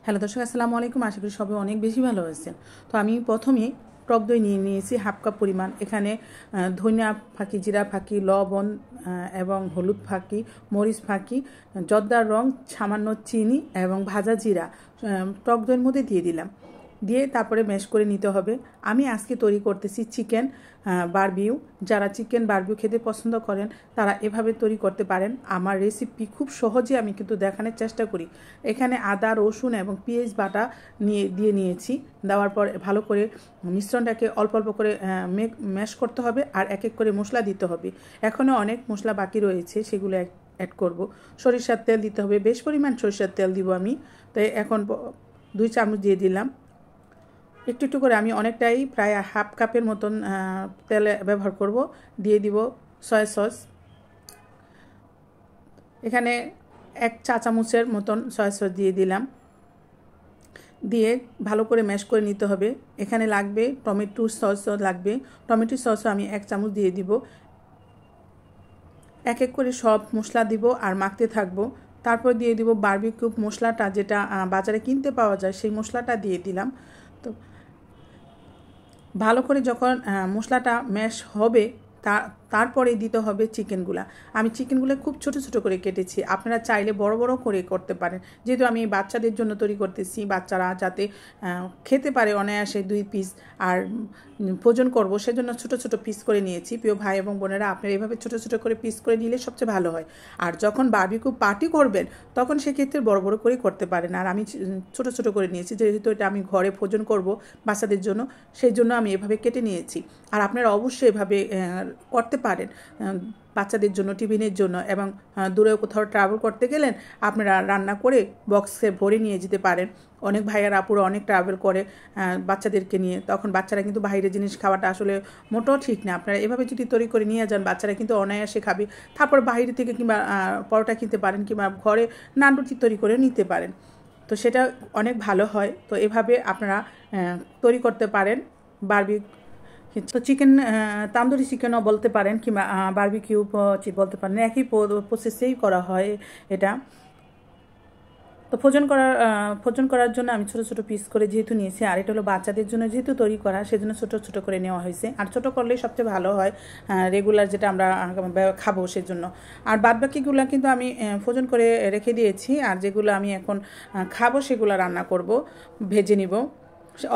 Hello দর্শক, আসসালামু আলাইকুম। আশা করি সবাই অনেক বেশি ভালো আছেন। তো আমি প্রথমে টক দই নিয়ে নিয়েছি হাফ কাপ পরিমাণ। এখানে ধনিয়া ফাঁকি, জিরা ফাঁকি, লবণ এবং হলুদ ফাঁকি, মরিচ ফাঁকি, জর্দার রং, সামান্য চিনি এবং ভাজা জিরা টক দইয়ের মধ্যে দিয়ে দিলাম। দিয়ে তারপরে ম্যাশ করে নিতে হবে। আমি আজকে তৈরি করতেছি চিকেন বারবিকিউ। যারা চিকেন বারবিকিউ খেতে পছন্দ করেন তারা এভাবে তৈরি করতে পারেন। আমার রেসিপি খুব সহজে আমি কিন্তু দেখানোর চেষ্টা করি। এখানে আদা, রসুন এবং পেঁয়াজ বাটা দিয়ে নিয়েছি। দেওয়ার পর ভালো করে মিশ্রণটাকে অল্প অল্প করে ম্যাশ করতে হবে আর এক এক করে মশলা দিতে হবে। এখনও অনেক মশলা বাকি রয়েছে, সেগুলো অ্যাড করব। সরিষার তেল দিতে হবে, বেশ পরিমাণ সরিষার তেল দিব আমি। তাই এখন 2 চামচ দিয়ে দিলাম। একটু একটু করে আমি অনেকটাই প্রায় হাফ কাপের মতন তেল ব্যবহার করব। দিয়ে দিব সয়া সস। এখানে 1 চা চামচের মতন সয়া সস দিয়ে দিলাম। দিয়ে ভালো করে ম্যাশ করে নিতে হবে। এখানে লাগবে টমেটো সসও লাগবে। টমেটো সসও আমি 1 চামচ দিয়ে দিব। এক এক করে সব মশলা দিব আর মাখতে থাকবো। তারপর দিয়ে দিব বারবিকিউ মশলাটা, যেটা বাজারে কিনতে পাওয়া যায়, সেই মশলাটা দিয়ে দিলাম। তো ভালো করে যখন মশলাটা ম্যাশ হবে তারপরে দিতে হবে চিকেনগুলা। আমি চিকেনগুলো খুব ছোট ছোট করে কেটেছি। আপনারা চাইলে বড় বড় করে করতে পারেন। যেহেতু আমি বাচ্চাদের জন্য তৈরি করতেছি, বাচ্চারা যাতে খেতে পারে অনায়াসে 2 পিস আর ভোজন করব, সেজন্য ছোট ছোট পিস করে নিয়েছি। প্রিয় ভাই এবং বোনেরা, আপনারা এভাবে ছোট ছোট করে পিস করে নিলে সবচেয়ে ভালো হয়। আর যখন বারবিকিউ পার্টি করবেন তখন সেক্ষেত্রে বড় বড় করে করতে পারেন। আর আমি ছোট ছোট করে নিয়েছি, যেহেতু এটা আমি ঘরে ভোজন করব বাচ্চাদের জন্য, সেই জন্য আমি এভাবে কেটে নিয়েছি। আর আপনারা অবশ্যই এভাবে করতে পারেন বাচ্চাদের জন্য, টিফিনের জন্য। এবং দূরে কোথাও ট্রাভেল করতে গেলেন, আপনারা রান্না করে বক্সে ভরে নিয়ে যেতে পারেন। অনেক ভাইয়ার আপুরা অনেক ট্রাভেল করে বাচ্চাদেরকে নিয়ে, তখন বাচ্চারা কিন্তু বাইরের জিনিস খাওয়াটা আসলে মোটেও ঠিক না। আপনারা এভাবে যদি তৈরি করে নিয়ে যান, বাচ্চারা কিন্তু অনায়াসে খাবে। তারপর বাইরে থেকে কিংবা পরোটা কিনতে পারেন, কিংবা ঘরে নান রুটি তৈরি করে নিতে পারেন। তো সেটা অনেক ভালো হয়। তো এভাবে আপনারা তৈরি করতে পারেন বারবিকিউ। তো চিকেন তান্দুরি চিকেনও বলতে পারেন, কিংবা বারবিকিউ বলতে পারেন, একই প্রসেসেই করা হয় এটা। তো ভোজন করার জন্য আমি ছোট ছোট পিস করে যেহেতু নিয়েছি, আর এটা হলো বাচ্চাদের জন্য যেহেতু তৈরি করা, সেজন্য ছোট ছোট করে নেওয়া হয়েছে। আর ছোট করলেই সবচেয়ে ভালো হয়, রেগুলার যেটা আমরা খাবো সেজন্য। আর বাদবাকিগুলো কিন্তু আমি ভোজন করে রেখে দিয়েছি। আর যেগুলো আমি এখন খাবো সেগুলো রান্না করব, ভেজে নিব।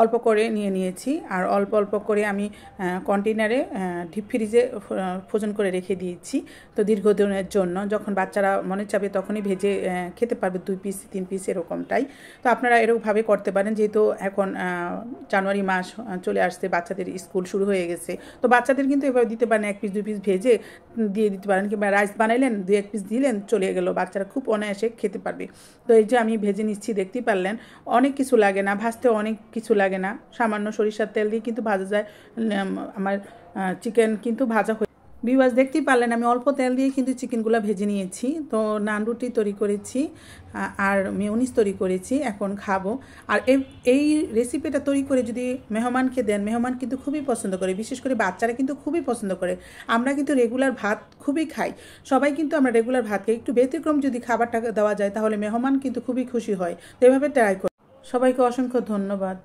অল্প করে নিয়েছি। আর অল্প অল্প করে আমি কন্টেনারে ডিপ ফ্রিজে ফ্রোজেন করে রেখে দিয়েছি। তো দীর্ঘদিনের জন্য যখন বাচ্চারা মনে চাবে তখনই ভেজে খেতে পারবে, 2 পিস 3 পিস এরকমটাই। তো আপনারা এরকমভাবে করতে পারেন। যেহেতু এখন জানুয়ারি মাস চলে আসছে, বাচ্চাদের স্কুল শুরু হয়ে গেছে। তো বাচ্চাদের কিন্তু এভাবে দিতে পারেন, 1 পিস 2 পিস ভেজে দিয়ে দিতে পারেন, কিংবা রাইস বানাইলেন 2-1 পিস দিলেন, চলে গেল, বাচ্চারা খুব অনায়াসে খেতে পারবে। তো এই যে আমি ভেজে নিচ্ছি, দেখতেই পারলেন অনেক কিছু লাগে না ভাজতে, অনেক কিছু লাগে না, সামান্য সরিষার তেল দিয়ে কিন্তু ভাজা যায়। আমার চিকেন কিন্তু ভাজা হয়ে ভিউয়ার্স দেখতেই পারলেন, আমি অল্প তেল দিয়ে কিন্তু চিকেনগুলো ভেজে নিয়েছি। তো নান রুটি তৈরি করেছি আর মেয়োনিজ তৈরি করেছি, এখন খাবো। আর এই রেসিপিটা তৈরি করে যদি মেহমানকে দেন, মেহমান কিন্তু খুবই পছন্দ করে, বিশেষ করে বাচ্চারা কিন্তু খুবই পছন্দ করে। আমরা কিন্তু রেগুলার ভাত খুবই খাই, সবাই কিন্তু আমরা রেগুলার ভাত খাই। একটু ব্যতিক্রম যদি খাবারটা দেওয়া যায় তাহলে মেহমান কিন্তু খুবই খুশি হয়। তো এভাবে ট্রাই করি। সবাইকে অসংখ্য ধন্যবাদ।